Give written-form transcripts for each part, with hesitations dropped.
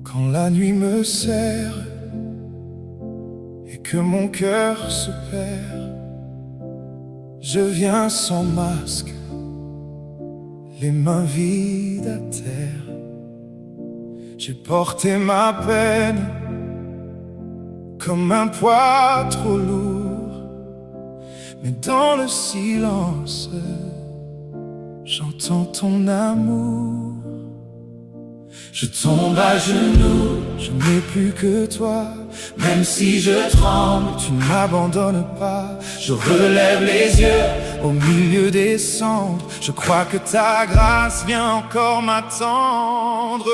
Quand la nuit me serre et que mon cœur se perd, je viens sans masque, les mains vides à terre. J'ai porté ma peine comme un poids trop lourd, mais dans le silence, j'entends ton amour. Je tombe à genoux, je n'ai plus que toi. Même si je tremble, tu ne m'abandonnes pas. Je relève les yeux au milieu des cendres. Je crois que ta grâce vient encore m'attendre.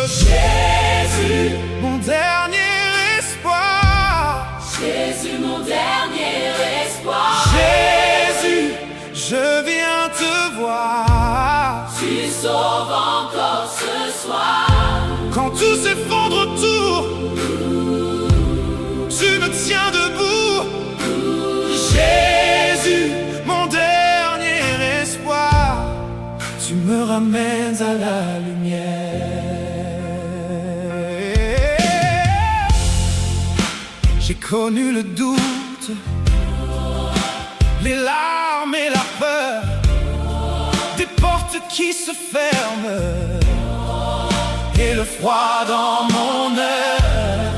Jésus, mon dernier espoir. Jésus, mon dernier espoir. Jésus, je viens te voir. Tu sauves encore ce soir. Quand tout s'effondre autour, tu me tiens debout. Jésus, mon dernier espoir, tu me ramènes à la lumière. J'ai connu le doute, les larmes et la peur, des portes qui se ferment et le froid dans mon heure.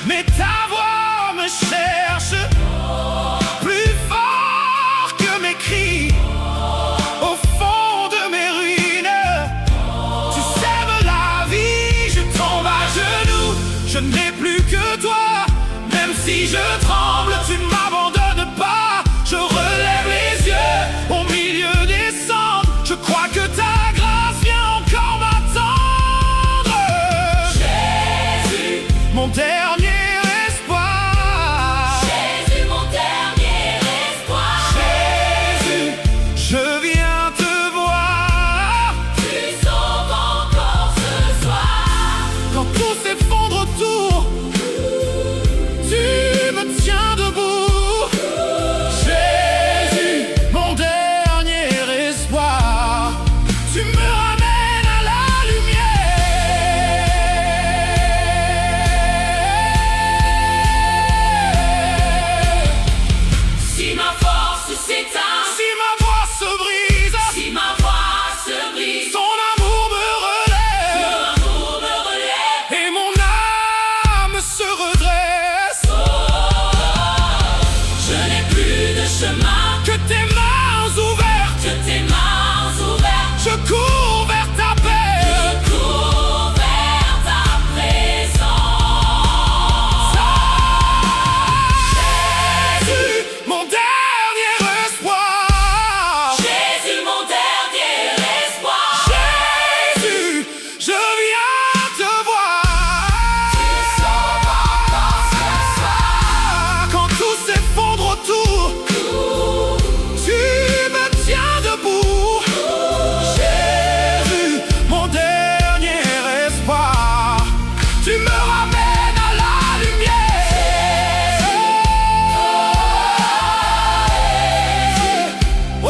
Mais ta voix me cherche plus fort que mes cris. Au fond de mes ruines, tu sèmes la vie. Je tombe à genoux, je n'ai plus que toi. Même si je tremble, tu ne m'abandonnes pas. Je relève les yeux au milieu des cendres. Je crois que ta grâce vient encore m'attendre. Jésus, mon dernier espoir. Jésus, mon dernier espoir. Jésus, je viens te voir. Tu sauves encore ce soir. Quand tout s'effondre autour, tu me tiens debout. Jésus, mon dernier espoir, tu me ramènes à la lumière. Si ma force s'éteint, Si ma voix se brise, si ma voix se brise, ton amour me relève ton amour me relève. et mon âme se redresse. Je n'ai plus de chemin, Que tes mains ouvertes, que tes mains ouvertes. je cours vers ta paix. Je cours vers ta présence. Jésus, mon dernier espoir. Jésus, mon dernier espoir. Jésus, je viens te voir. Tu sauves encore ce soir. Quand tout s'effondre autour, tu me tiens debout. Jésus, mon dernier espoir, tu me ramènes à la lumière. Oh,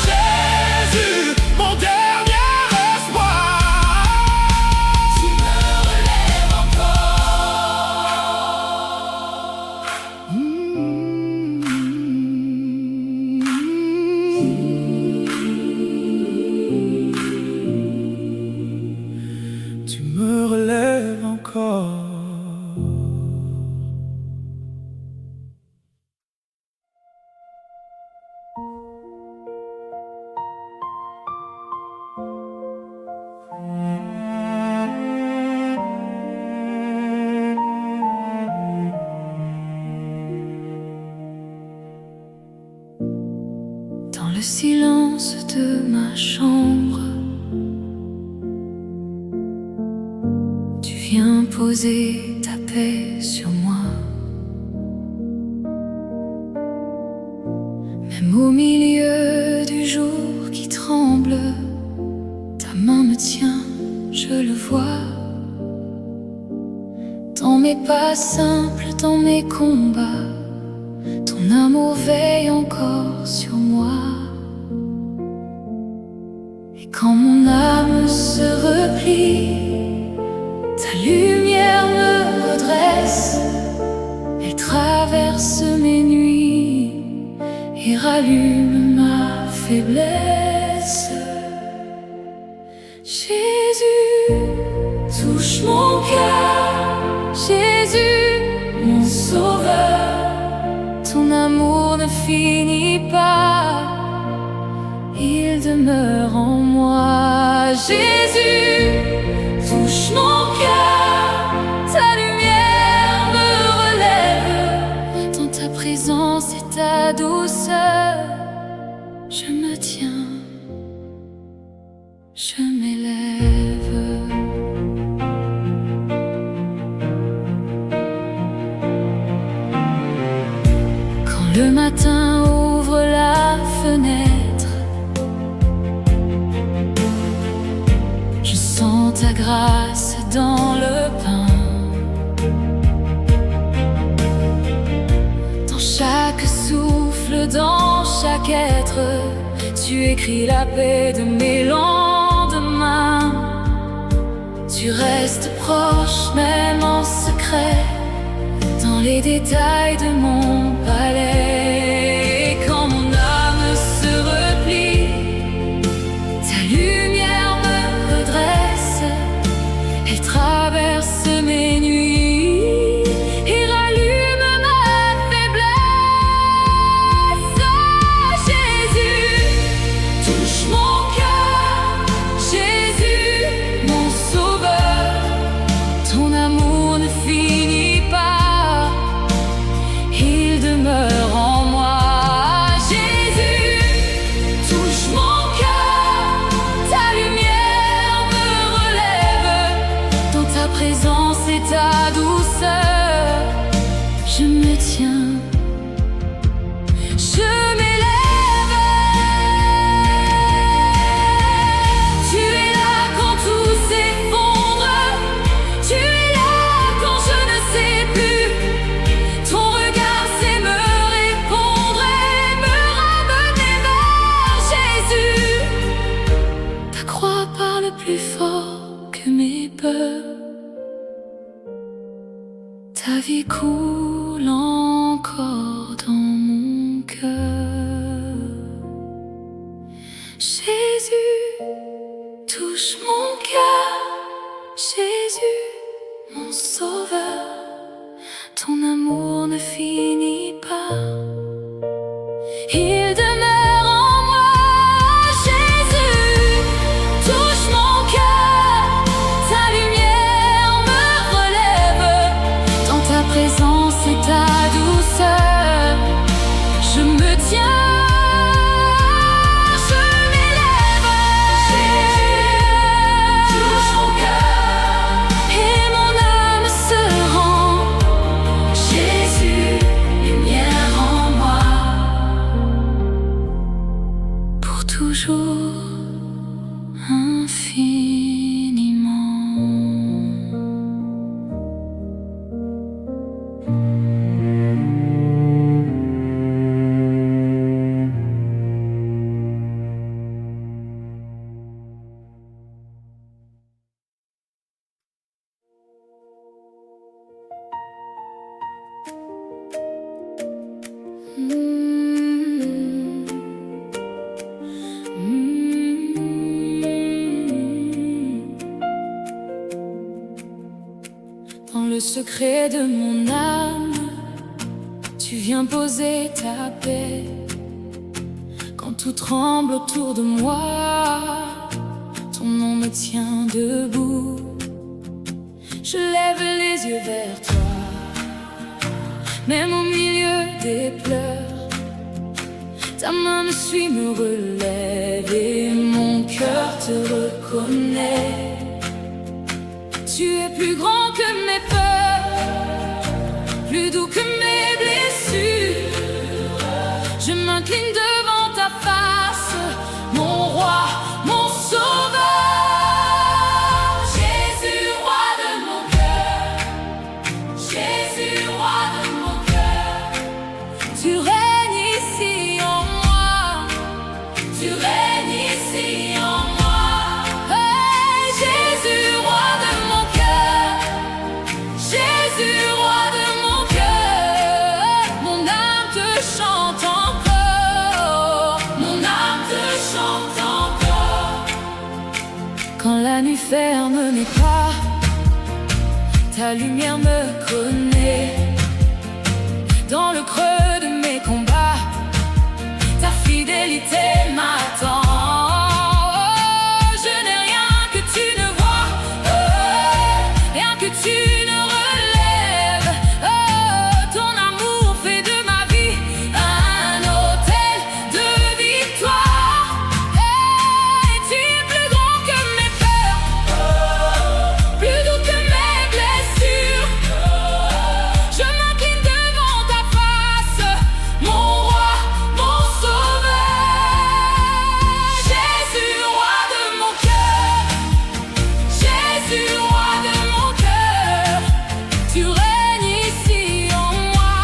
Jésus, mon dernier espoir. Tu me relèves encore. Tu me relèves encore. Dans le silence de ma chambre, tu viens poser ta paix sur moi. Même au milieu du jour qui tremble, ta main me tient, je le vois. Dans mes pas simples, dans mes combats, ton amour veille encore sur moi. Et quand mon âme se replie, ta lumière me redresse. Elle traverse mes nuits et rallume ma faiblesse. Jésus, touche mon cœur. Jésus, mon sauveur. Ton amour ne finit pas, il demeure en moi. Jésus, touche mon cœur. Ta lumière me relève. Dans ta présence et ta douceur, je me tiens, je m'élève. Quand le matin ouvre la fenêtre, je sens ta grâce dans le pain. Dans chaque souffle, dans chaque être, tu écris la paix de mes lendemains. Tu restes proche, même en secret, dans les détails de mon palais. Et quand mon âme se replie, ta lumière me redresse. Elle traverse mes nuits et rallume ma faiblesse. Oh, Jésus, touche mon cœur. Jésus, mon sauveur. Ton amour ne finit pas, il demeure en moi. Jésus, touche mon cœur. Ta lumière me relève. Dans ta présence et ta douceur, je me tiens, je m'élève. Tu es là quand tout s'effondre. Tu es là quand je ne sais plus. Ton regard sait me répondre et me ramener vers Jésus. Ta croix parle plus fort que mes peurs. Ta vie coule encore dans mon cœur. Jésus, touche mon cœur. Jésus, mon sauveur. Ton amour ne finit pas, il demeure en moi. Jésus, touche mon cœur. Ta lumière me relève. Dans ta présence et ta douceur, je me tiens, je m'élève. Jésus, touche mon cœur et mon âme se rend. Jésus, lumière en moi, pour toujours, infiniment. Dans le secret de mon âme, tu viens poser ta paix. Quand tout tremble autour de moi, ton nom me tient debout. Je lève les yeux vers toi, même au milieu des pleurs. Ta main me suit, me relève et mon cœur te reconnaît. Tu es plus grand que mes peurs, plus doux que mes blessures. Je m'incline devant ta face, mon roi, mon sauveur. Jésus, roi de mon cœur, m'enferme n'est pas, ta lumière me connaît. Dans le creux de mes combats, ta fidélité m'attend. Oh, je n'ai rien que tu ne vois, oh, rien que tu ne relèves. Oh, ton amour fait de ma vie un hôtel de victoire. Et tu es plus grand que mes peurs, plus doux que mes blessures. Je m'incline devant ta face, mon roi, mon sauveur. Jésus, roi de mon cœur, Jésus, roi de mon cœur. Tu règnes ici en moi,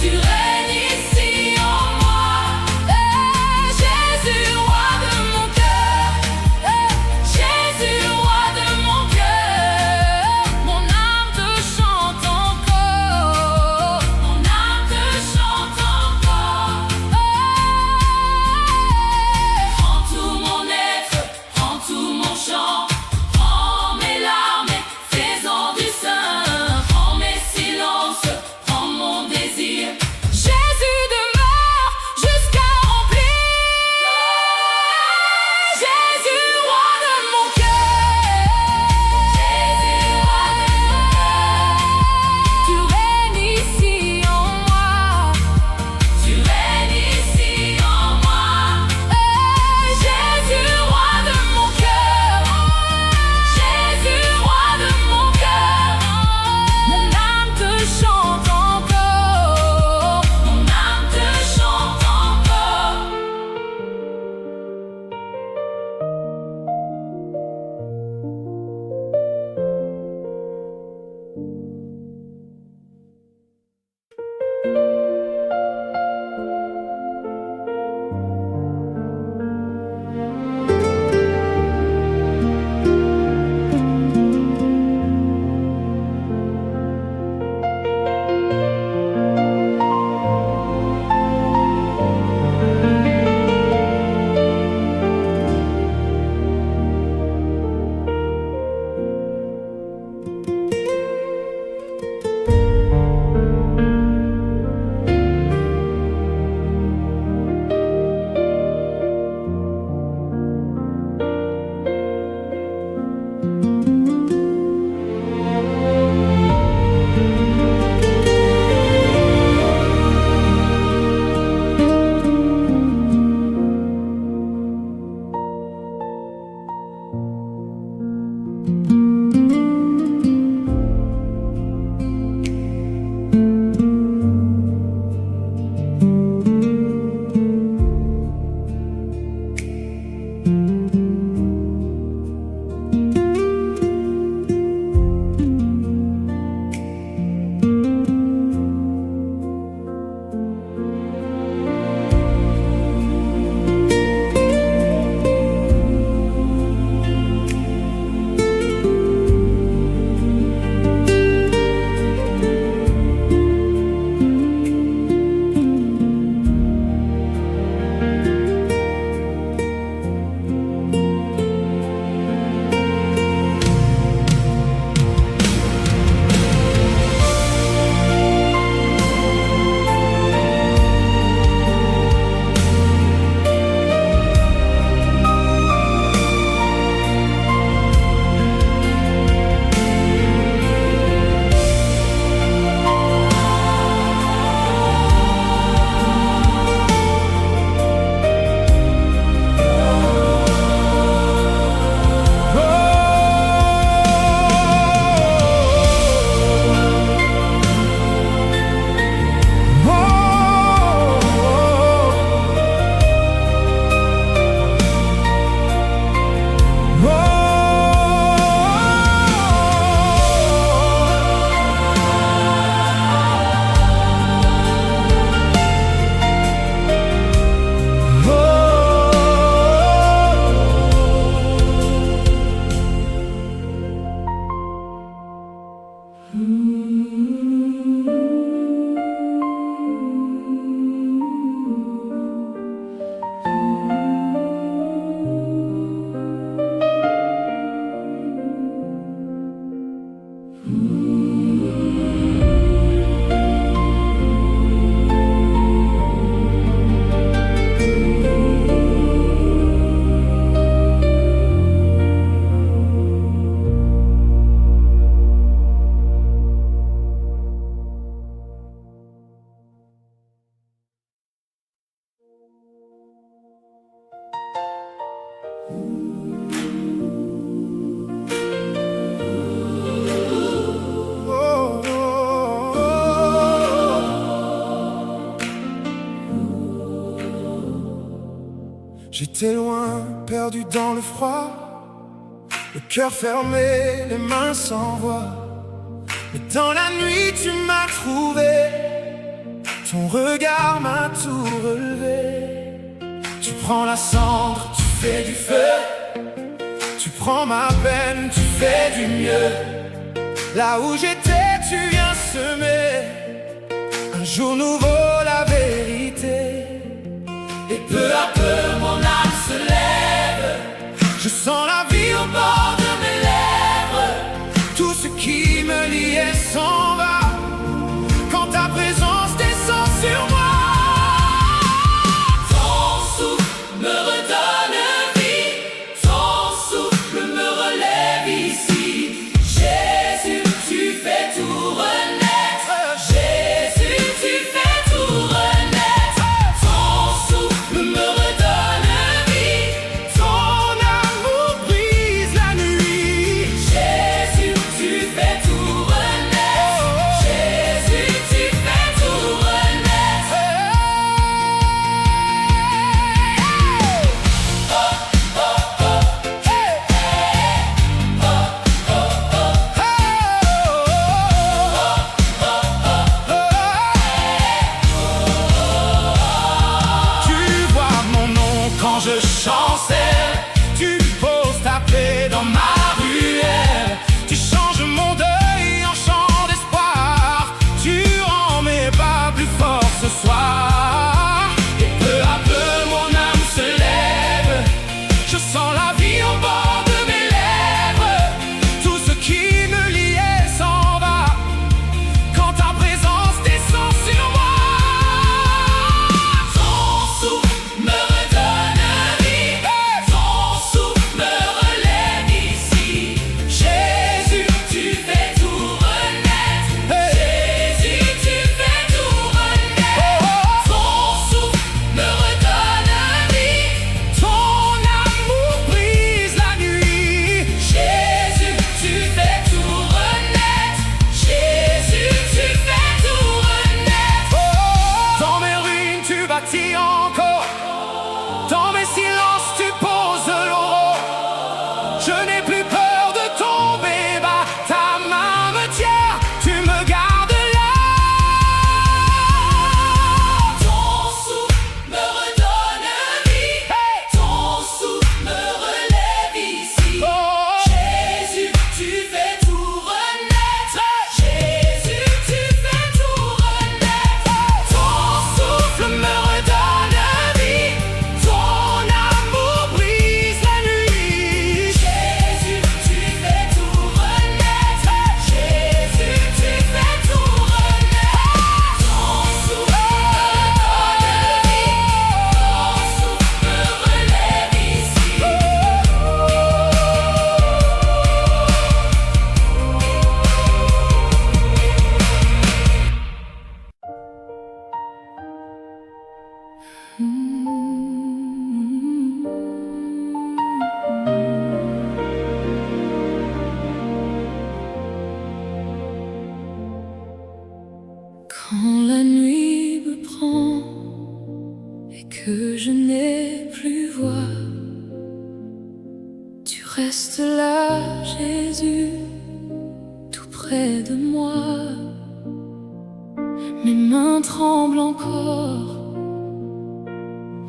tu règnes ici en moi. Jésus, roi de mon cœur, Jésus, roi de mon cœur. Mon âme te chante encore, mon âme te chante encore. Prends tout mon être, prends tout mon chant, prends mes larmes et fais-en du sein, prends mes silences, prends mon désir. Jésus demeure jusqu'à remplir. Jésus, roi de mon cœur, Jésus, roi de mon cœur. Tu règnes ici en moi, tu règnes ici en moi. Jésus, roi de mon cœur, Jésus, roi de mon cœur. Mon âme te chante encore, mon âme te chante encore. J'étais loin, perdu dans le froid, le cœur fermé, les mains sans voix. Mais dans la nuit tu m'as trouvé, ton regard m'a tout relevé. Tu prends la cendre, tu fais du feu, tu prends ma peine, tu fais du mieux. Là où j'étais, tu viens semer un jour nouveau, la vérité. Et peu à peu mon âme se lève, je sens la vie au bord de mes lèvres. Tout ce qui me liait s'en va quand ta présence descend sur moi. Ton souffle me redonne vie, ton souffle me relève ici. Jésus, tu fais tout renaître. Jésus, tu fais tout renaître. Ton souffle me redonne vie, Ton amour brise la nuit. Jésus, tu fais tout renaître. Jésus, tu fais tout renaître. Tu vois mon nom quand je chancelle, tu poses ta paix dans ma ruelle. Tu changes mon deuil en chant d'espoir, tu rends mes pas plus forts ce soir. Et peu à peu mon âme se lève, je sens la vie au bord de mes lèvres. Tout ce qui me liait s'en va quand ta présence descend sur moi. Ton souffle me redonne vie, ton souffle me relève ici. Jésus, tu fais tout renaître. Jésus, tu fais tout renaître. Ton souffle me redonne vie, Ton amour brise la nuit. Jésus, tu fais tout renaître. Jésus, tu fais tout renaître. Dans mes ruines tu bâtis encore, dans mes silences tu poses l'aurore. Je n'ai plus peur de tomber bas, ta main me tient, tu me gardes là. Ton souffle me redonne vie, ton souffle me relève ici. Jésus, tu fais tout renaître. Jésus, tu fais tout renaître. Ton souffle me redonne vie, ton amour brise la nuit. Jésus, tu fais tout renaître. Jésus, tu fais tout renaître. Ton souffle me redonne vie, ton souffle me relève ici. Quand la nuit me prend et que je n'ai plus voix, tu restes là, Jésus, tout près de moi. Mes mains tremblent encore,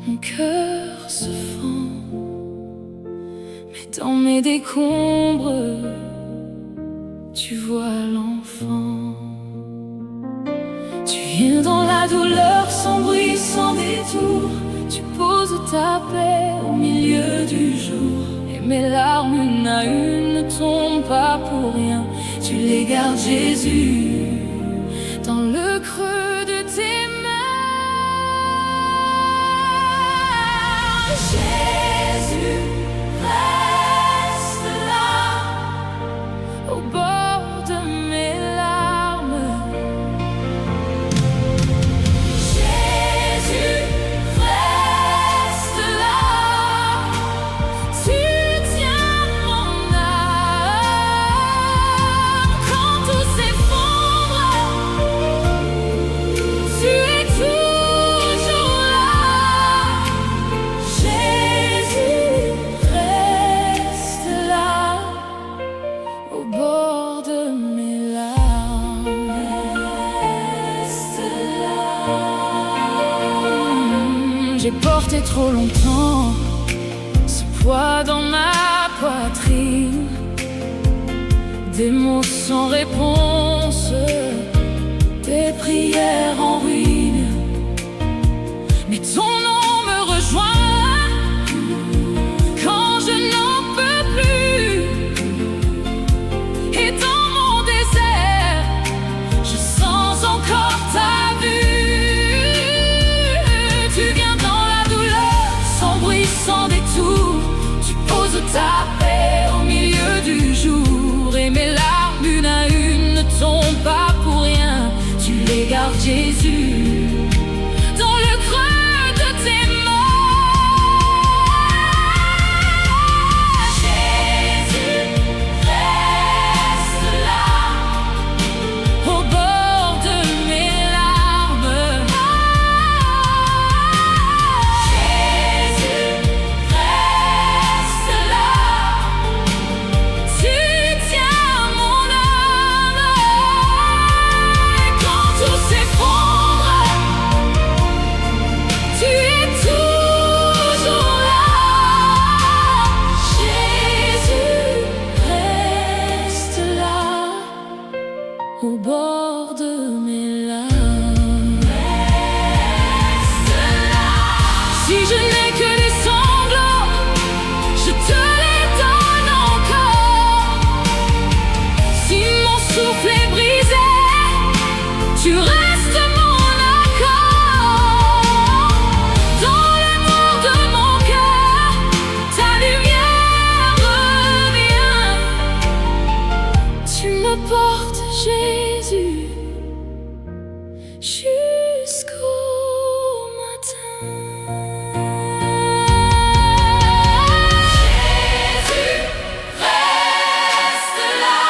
mon cœur se fend, mais dans mes décombres, tu vois l'enfant. Tu viens dans la douleur sans bruit, sans détour. Tu poses ta paix au milieu du jour. Et mes larmes, une à une, ne tombent pas pour rien. Tu les gardes, Jésus, dans le creux de tes mains. Jésus, reste là. Au bord de mes larmes, Jésus, reste là. tu tiens mon âme. Quand tout s'effondre, J'ai porté trop longtemps ce poids dans ma poitrine, des mots sans réponse, des prières en ruine. Mais ton nom me rejoint quand je n'en peux plus. Et dans mon désert, je sens encore ta vue. Tu viens dans la douleur, sans bruit, sans détour. Tu poses ta paix au milieu du jour. Et mes larmes, une à une, ne tombent pas pour rien. Tu les gardes, Jésus, dans le creux de tes mains. Jésus, reste là, Au bord de mes larmes. Jésus, reste là, Tu tiens mon âme. Et quand tout s'effondre, tu es toujours là. Jésus, reste là, au bord de mes larmes. Si je n'ai que des sanglots, je te les donne encore. Si mon souffle est brisé, tu restes mon accord. Dans l'amour de mon cœur, ta lumière revient. Tu me portes, Jésus, jusqu'au matin. Jésus, reste là,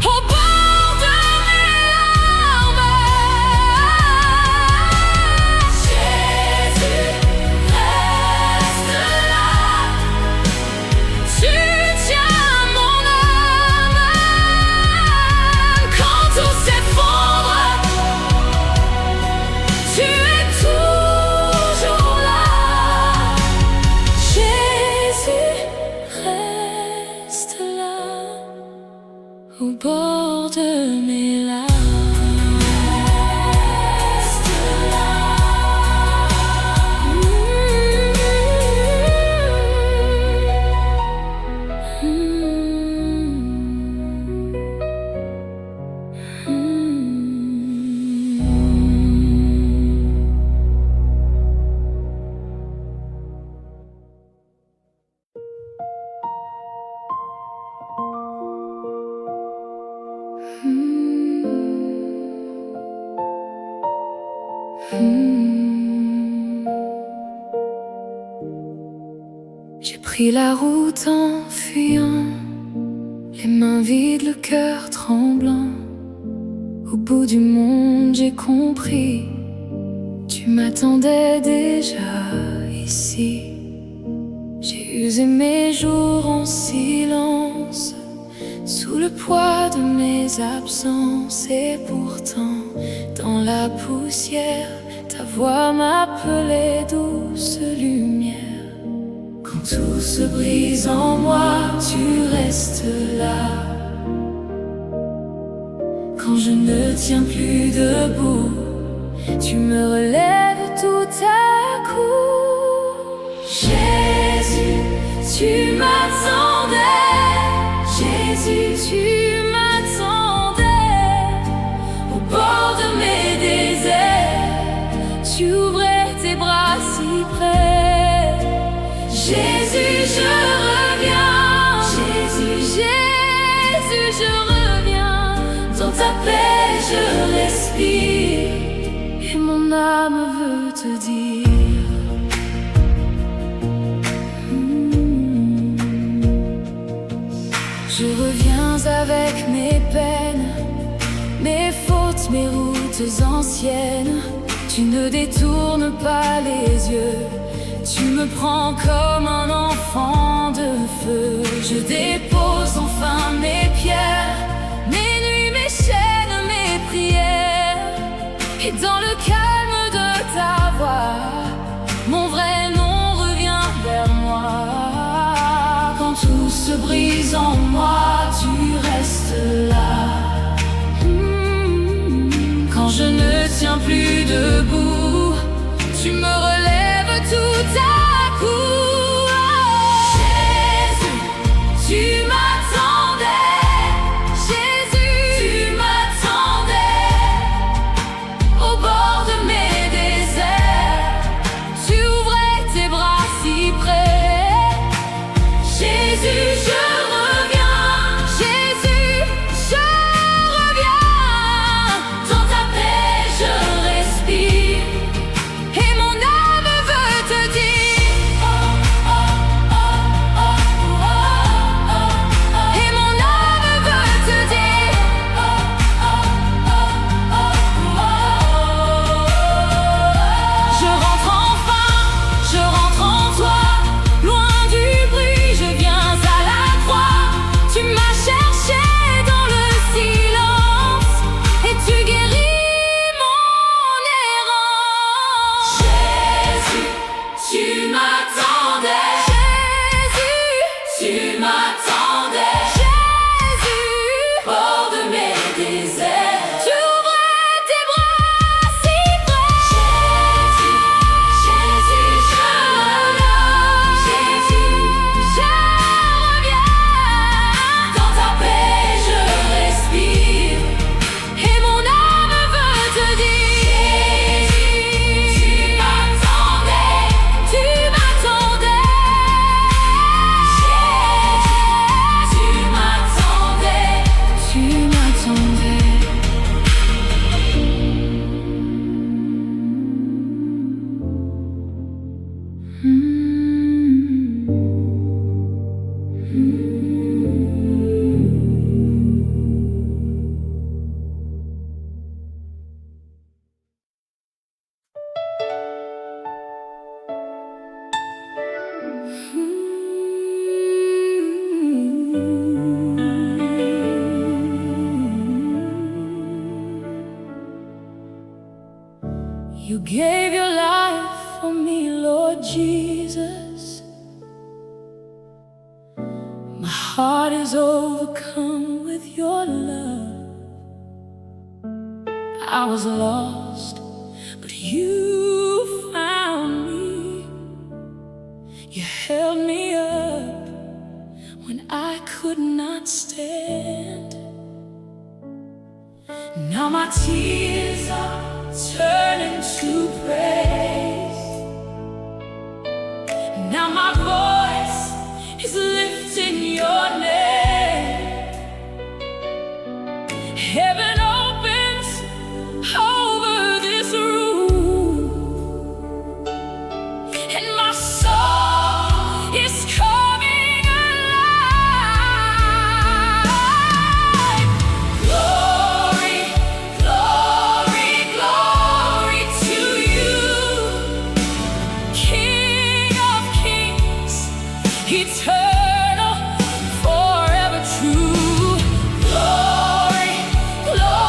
Au bord de mes larmes. Jésus, reste là, Tu tiens mon âme. Quand tout s'effondre, tu es toujours là. Jésus, reste là, au bord de mes larmes. J'ai pris la route en fuyant, les mains vides, le cœur tremblant. Au bout du monde, j'ai compris, tu m'attendais déjà ici. J'ai usé mes jours en silence, sous le poids de mes absences. Et pourtant, dans la poussière, ta voix m'appelait, douce lumière. Quand tout se brise en moi, tu restes là. Quand je ne tiens plus debout, tu me relèves tout à coup. Jésus, tu m'attendais. Jésus, tu m'attendais. Au bord de mes déserts, tu ouvrais tes bras si près. Jésus, je reviens. Jésus, Jésus, je reviens. Dans ta paix, je respire. Et mon âme veut te dire, je reviens avec mes peines, mes fautes, mes routes anciennes. Tu ne détournes pas les yeux, tu me prends comme un enfant de feu. Je dépose enfin mes pierres, mes nuits, mes chaînes, mes prières. Et dans le calme de ta voix, se brise en moi, tu restes là. Quand je ne tiens plus debout, tu me relèves tout à coup. Jésus, tu m'attendais. Jésus, tu m'attendais. Au bord de mes déserts, tu ouvrais tes bras si près. Jésus, je reviens. Jésus, je reviens. Dans ta paix, je respire. Et mon âme veut te dire oh, oh, oh, oh, oh, oh, oh. Et mon âme veut te dire oh, oh, oh, oh, oh, oh. Je rentre enfin, je rentre en toi. Loin du bruit, je viens à la croix. Tu m'as cherché dans le silence et tu guéris mon errance. Jésus, tu m'attendais. Jésus, tu m'attendais. Jésus, bord de mes déserts, tu ouvrais tes bras si près. Jésus, Jésus, je reviens. Jésus, je reviens. Dans ta paix, je respire. Et mon âme veut te dire Jésus, tu m'attendais. Tu m'attendais. Jésus, tu m'attendais. Tu m'attendais. You gave your life for me, Lord Jesus. My heart is overcome with your love. I was lost, but you found me. You held me up when I could not stand. Now my tears are turning to praise. Now my voice is lifting your name. Heaven opens over this room, and my soul is coming alive. Glory, glory, glory to you, King of kings, eternal, forever true. Glory, glory.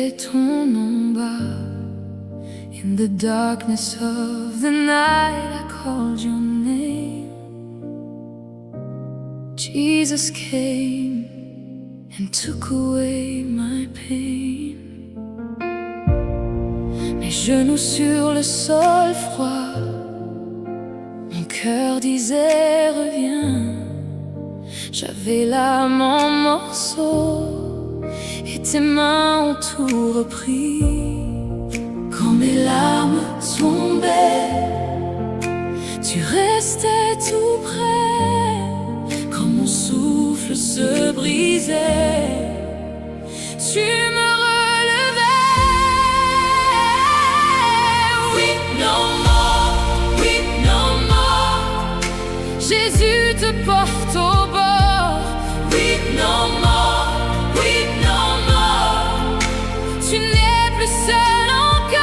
crié ton nom bas. In the darkness of the night I called your name. Jesus came and took away my pain. Mes genoux sur le sol froid, mon cœur disait reviens. J'avais l'âme en morceaux et tes mains ont tout repris. Quand mes larmes tombaient, tu restais tout près. Quand mon souffle se brisait, tu me relevais. Weep no more, weep no more. Jésus te porte au bord. Weep no more, weep no more. Tu n'es plus seul encore.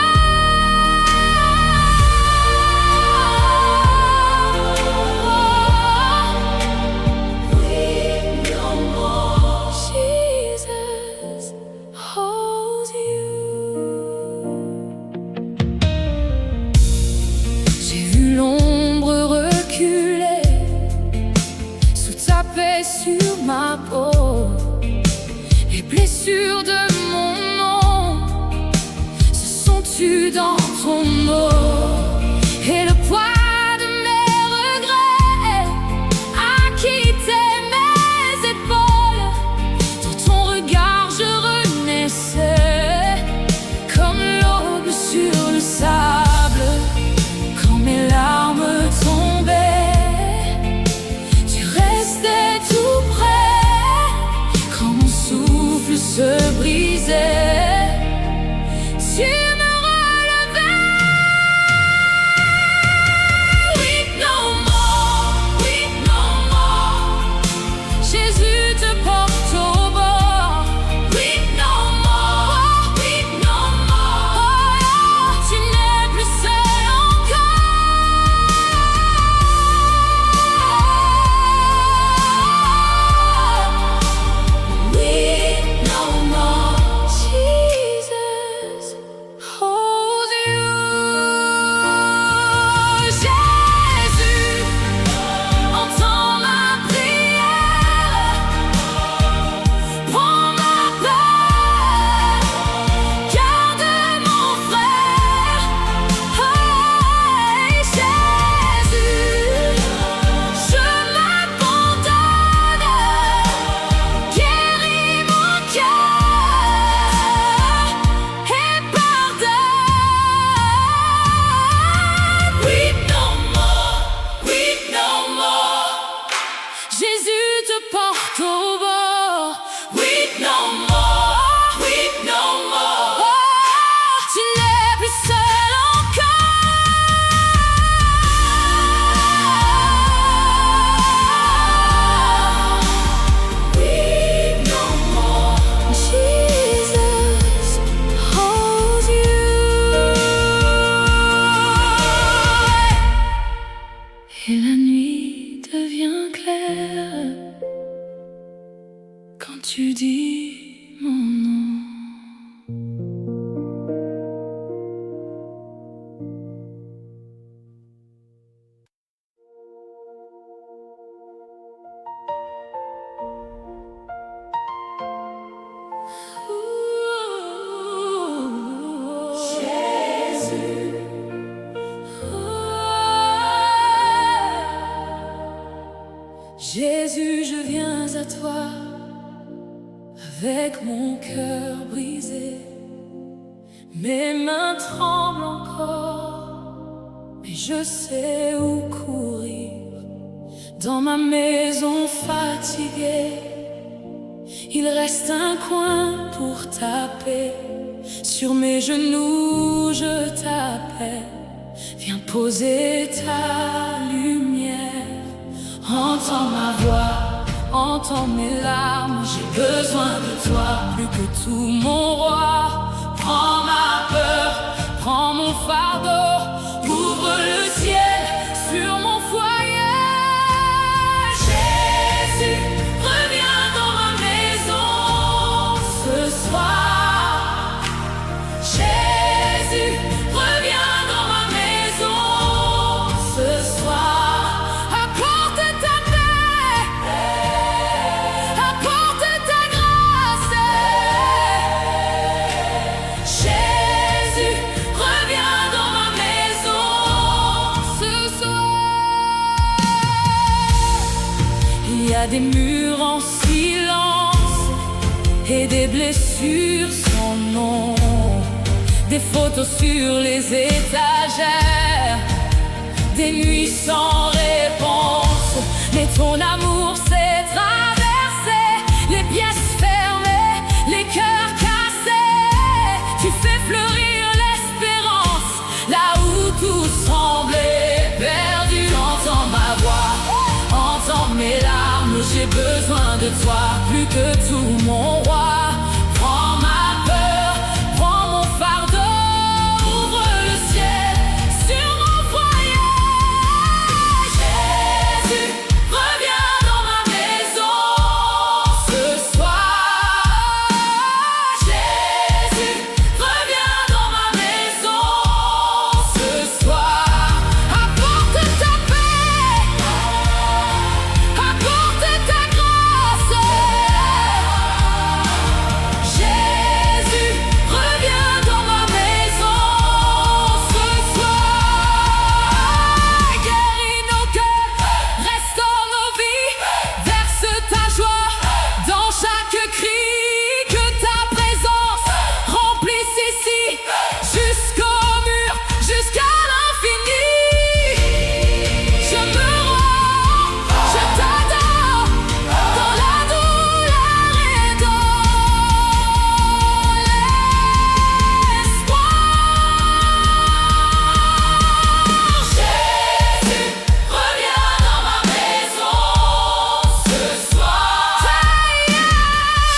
Weep no more. Jesus holds you. J'ai vu l'ombre reculer sous ta paix sur ma peau. Les blessures de mon nom se sont tues dans ton mot. Et le poids de mes regrets a quitté mes épaules. Dans ton regard je renaissais comme l'aube sur le sable. Quand mes larmes tombaient, tu restais tout près. Quand mon souffle se brisait, tu me relevais. Weep no more, weep no more. Jésus te porte au bord. Weep no more, weep no more. Tu n'es plus seul encore. Weep no more. Jesus holds you. Jésus, entends ma prière. Prends ma peur, garde mon frère. Hey, Jésus, je m'abandonne. Guéris mon cœur et pardonne. Weep no more, weep no more. Jésus te porte au bord. Weep no more, weep no more. Oh, tu n'es plus seul encore. Weep no more. Jesus holds you. Et la nuit devient claire quand tu dis mon nom. Jésus. Jésus, je viens à toi avec mon cœur brisé. Mes mains tremblent encore, mais je sais où courir. Dans ma maison fatiguée, il reste un coin pour taper. Sur mes genoux, je t'appelle. Viens poser ta lumière. Entends ma voix, entends mes larmes. J'ai besoin de toi, plus que tout mon roi. Prends ma peur, prends mon fardeau. Ouvre le ciel sur mon foyer. Jésus, reviens dans ma maison ce soir. a des murs en silence et des blessures sans nom, des photos sur les étagères, des nuits sans réponse. Mais ton amour s'est traversé, les pièces fermées, les cœurs cassés. Tu fais fleurir l'espérance là où tout semblait perdu. Entends ma voix, entends mes larmes, j'ai besoin de toi plus que tout, mon roi. Prends ma peur, prends mon fardeau, ouvre le ciel sur mon foyer. Jésus, reviens dans ma maison ce soir. Jésus, reviens dans ma maison ce soir. Apporte ta paix, apporte ta grâce. Jésus, reviens dans ma maison ce soir. Guéris nos cœurs, restaure nos vies, verse ta joie dans chaque cri. Que ta présence remplisse ici jusqu'au mur, jusqu'à l'infini. Je me rends, je t'adore dans la douleur et dans l'espoir. Jésus, reviens dans ma maison ce soir.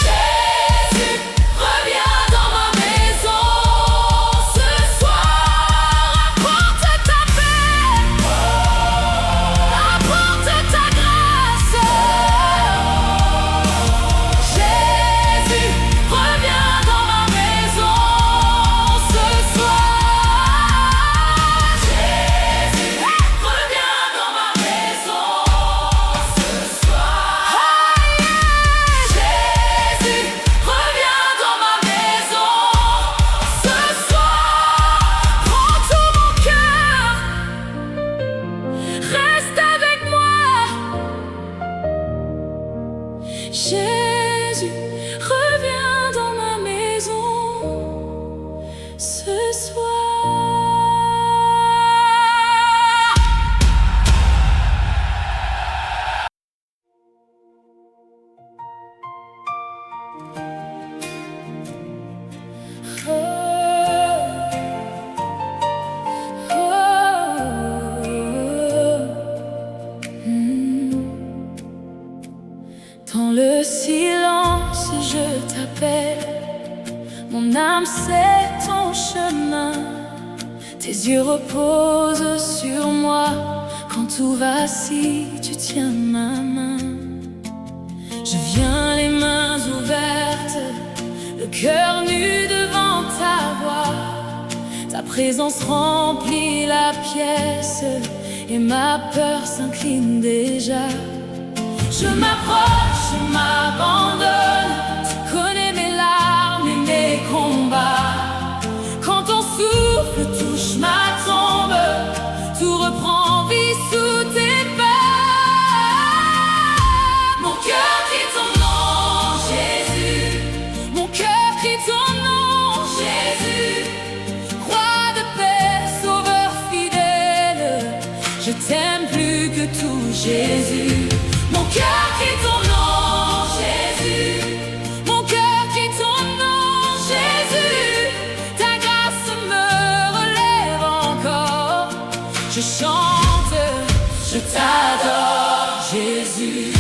Jésus, reviens dans ma maison ce soir. Apporte ta paix, apporte ta grâce. Jésus, reviens dans ma maison ce soir. Jésus, reviens dans ma maison ce soir. Jésus, reviens dans ma maison ce soir. Prends tout mon cœur, reste avec moi. Jésus, reviens dans ma maison ce soir. Dans le silence, je t'appelle. Mon âme, c'est ton chemin. Tes yeux reposent sur moi. Quand tout vacille, tu tiens ma main. Je viens les mains ouvertes, le cœur nu devant ta voix. Ta présence remplit la pièce et ma peur s'incline déjà. Je m'approche, je m'abandonne. Tu connais mes larmes et mes combats. Quand ton souffle touche ma tombe, tout reprend vie sous tes pas. Mon cœur crie ton nom, Jésus. Mon cœur crie ton nom, Jésus. Roi de paix, sauveur fidèle, je t'aime plus que tout, Jésus. Mon cœur crie ton nom, Jésus. Mon cœur crie ton nom, Jésus. Ta grâce me relève encore. Je chante, je t'adore, Jésus.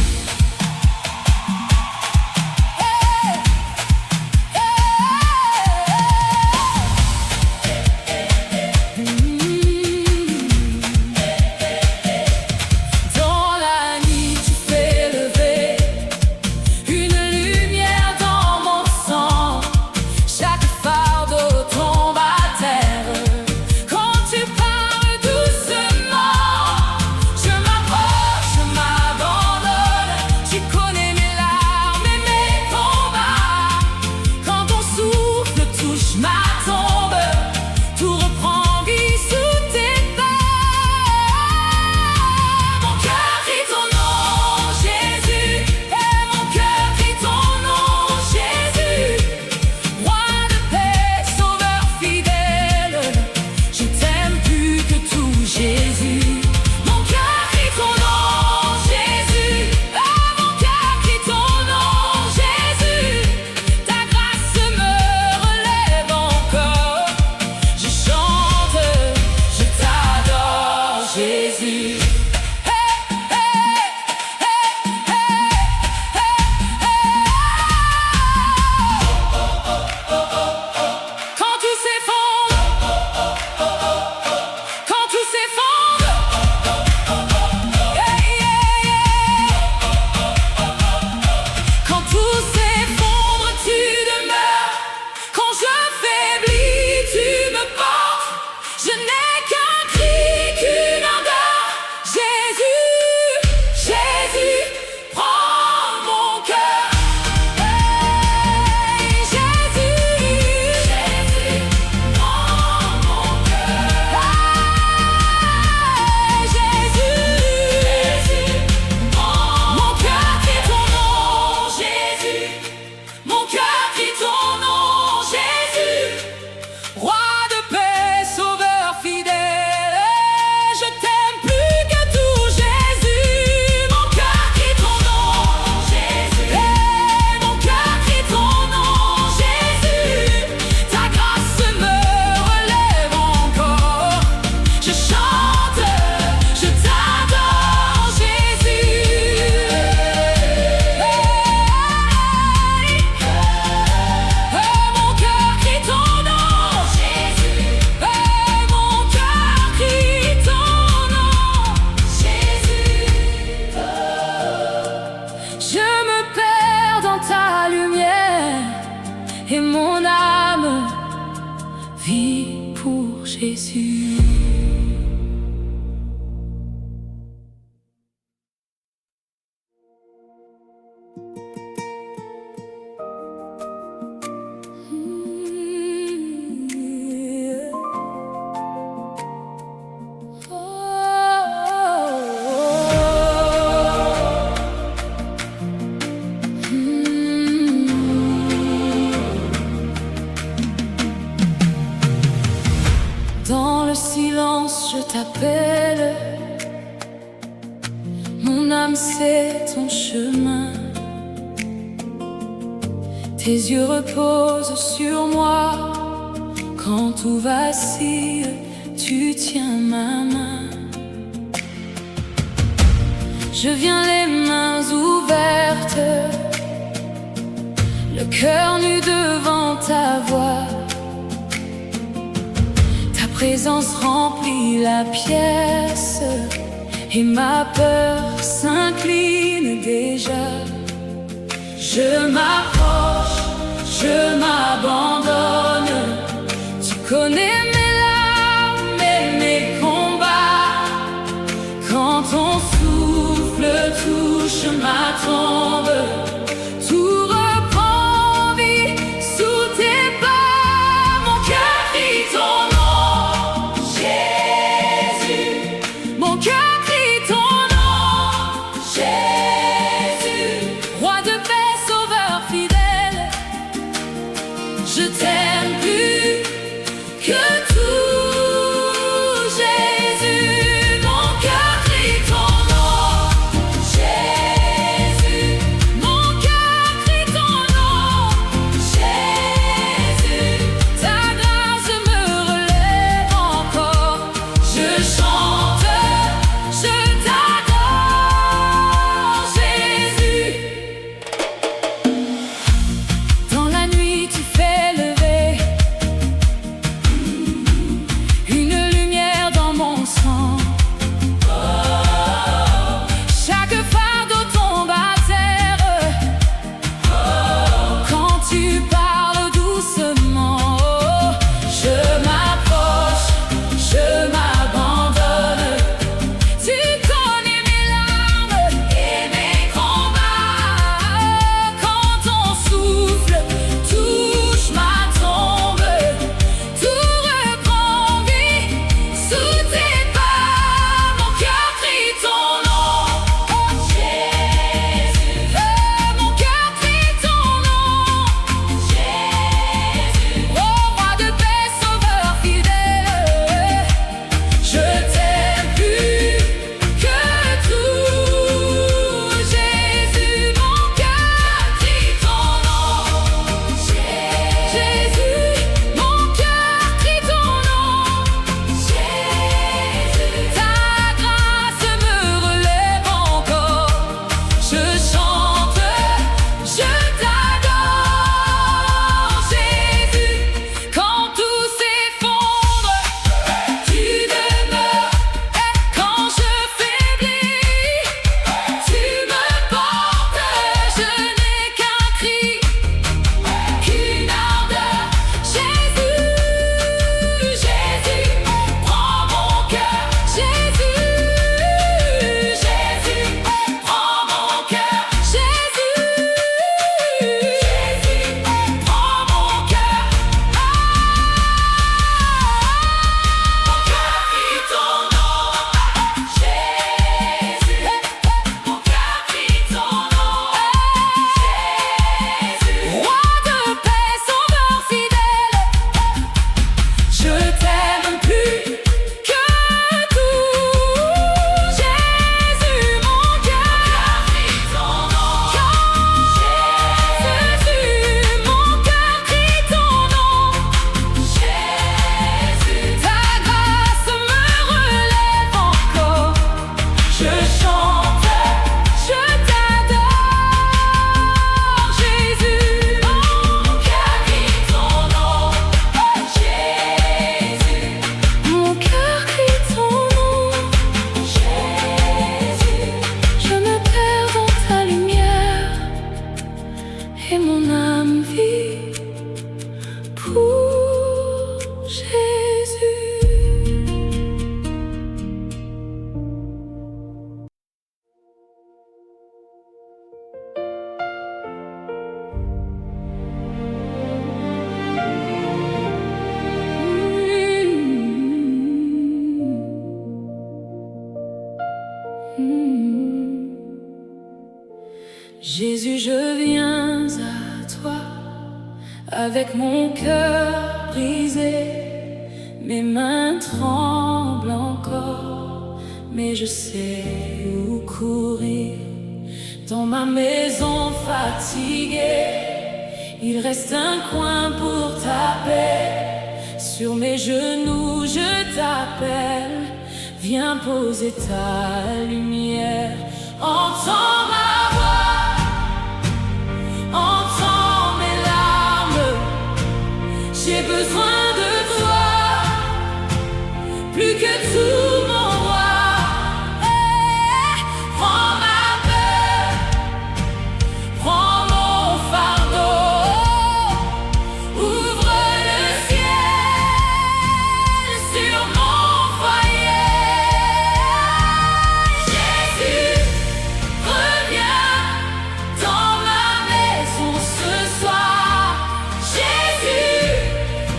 Dans la nuit, tu fais lever une lumière dans mon sang. Chaque fardeau tombe à terre quand tu parles doucement. vie pour Jésus. Dans le silence, je t'appelle. Mon âme, c'est ton chemin. Tes yeux reposent sur moi. Quand tout vacille, tu tiens ma main. Je viens les mains ouvertes, le cœur nu devant ta voix. Ta présence remplit la pièce et ma peur s'incline déjà. Je m'approche, je m'abandonne. Tu connais mes larmes et mes combats. Quand ton souffle touche ma tombe, tout reprend vie sous tes pas. Mon cœur crie ton nom, Jésus. Mon cœur crie ton nom, Jésus. Roi de paix, sauveur fidèle, je t'aime plus que tout, Jésus. Mon cœur crie ton nom, Jésus. Jésus. Jésus, je viens à toi avec mon cœur brisé. Mes mains tremblent encore, mais je sais où courir. Dans ma maison fatiguée, il reste un coin pour ta paix. Sur mes genoux, je t'appelle. Viens poser ta lumière. Entends ma voix, entends mes larmes. J'ai besoin de toi, plus que tout mon roi. Prends ma peur, prends mon fardeau. Ouvre le ciel sur mon foyer. Jésus, reviens dans ma maison ce soir. Jésus,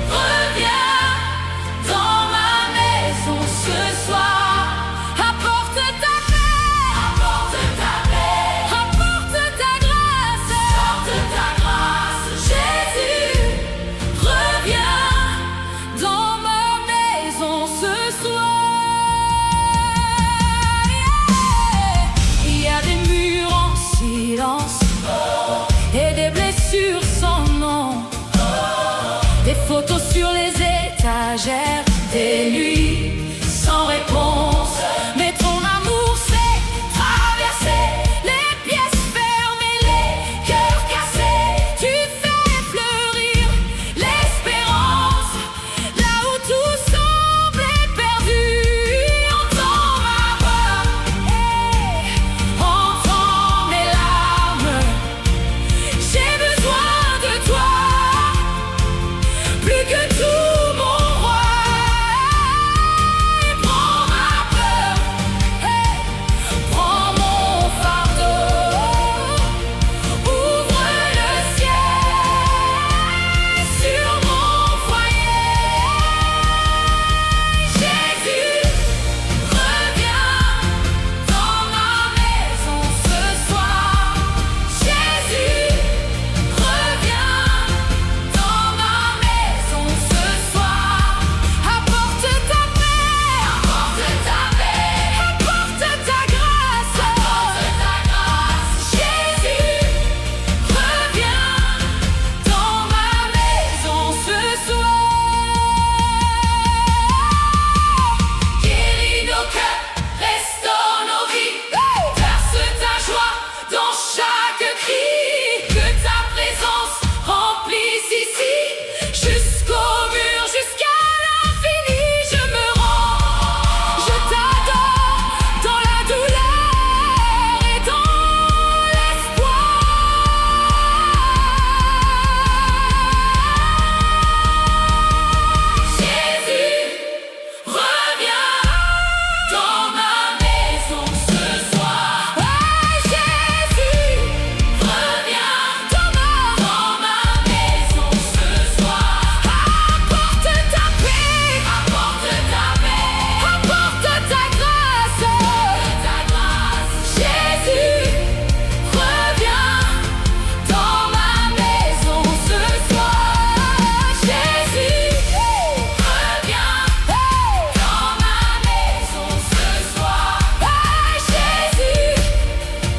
reviens dans ma maison ce soir. Apporte ta paix, apporte ta paix, apporte ta grâce, apporte ta grâce. Jésus, reviens dans ma maison ce soir. Il y a des murs en silence et des blessures sans nom, des photos sur les étagères, des nuits sans réponse. Mais ton amour sait traverser les pièces fermées, les cœurs cassés. Tu fais fleurir l'espérance là où tout semblait perdu. Entends ma voix, entends mes larmes. J'ai besoin de toi, plus que tout mon roi. Prends ma peur, prends mon fardeau. Ouvre le ciel sur mon foyer. Jésus, reviens dans ma maison ce soir. Jésus, reviens dans ma maison ce soir. Apporte ta paix, apporte ta paix, apporte ta grâce, apporte ta grâce. Jésus, reviens dans ma maison ce soir. Guéris nos cœurs, restaure nos vies. Verse ta joie dans chaque cri. Que ta présence remplisse ici, jusqu'au mur, jusqu'à l'infini. Je me rends, je t'adore dans la douleur et dans l'espoir. Jésus, reviens dans ma maison ce soir. Jésus, reviens dans ma maison ce soir. Apporte ta paix, apporte ta paix, apporte ta grâce, Jésus, reviens dans ma maison ce soir. Jésus, reviens dans ma maison ce soir. Jésus,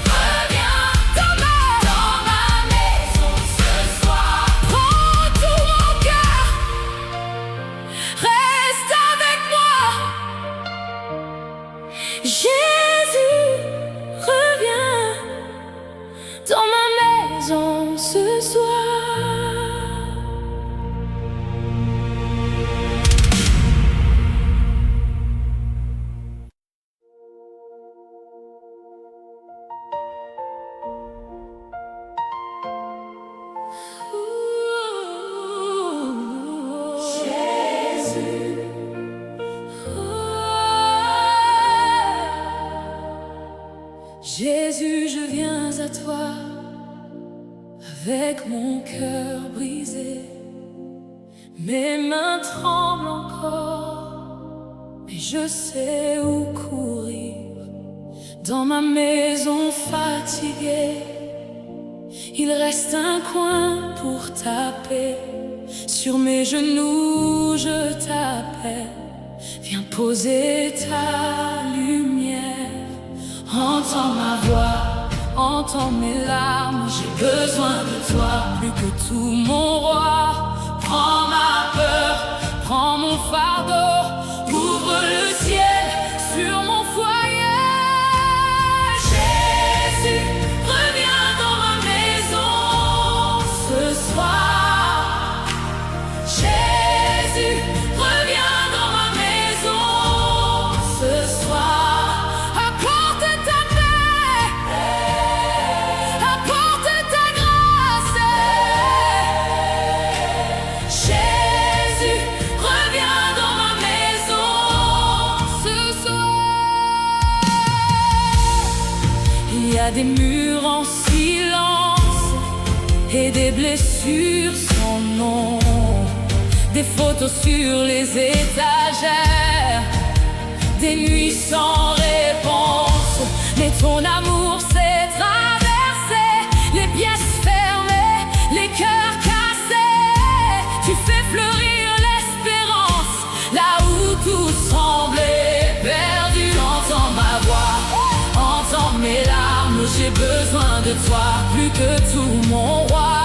reviens dans ma maison ce soir. Prends tout mon cœur, reste avec moi. Jésus, reviens dans ma maison ce soir. Jésus, avec mon cœur brisé. Mes mains tremblent encore, mais je sais où courir. Dans ma maison fatiguée, il reste un coin pour taper. Sur mes genoux je t'appelle, viens poser ta lumière. Entends ma voix, entends mes larmes, j'ai besoin de toi plus que tout mon roi. Prends ma peur, prends mon fardeau, ouvre le ciel sur mon foyer. Jésus, reviens dans ma maison ce soir. Jésus, reviens dans ma maison ce soir. Apporte ta paix, apporte ta grâce. Jésus, reviens dans ma maison ce soir. Il y a des murs en silence et des blessures sans nom, des photos sur les étagères, des nuits sans réponse. Mais ton amour s'est traversé, les pièces fermées, les cœurs cassés. Tu fais fleurir l'espérance là où tout semblait perdu. Entends ma voix, entends mes larmes, j'ai besoin de toi plus que tout mon roi.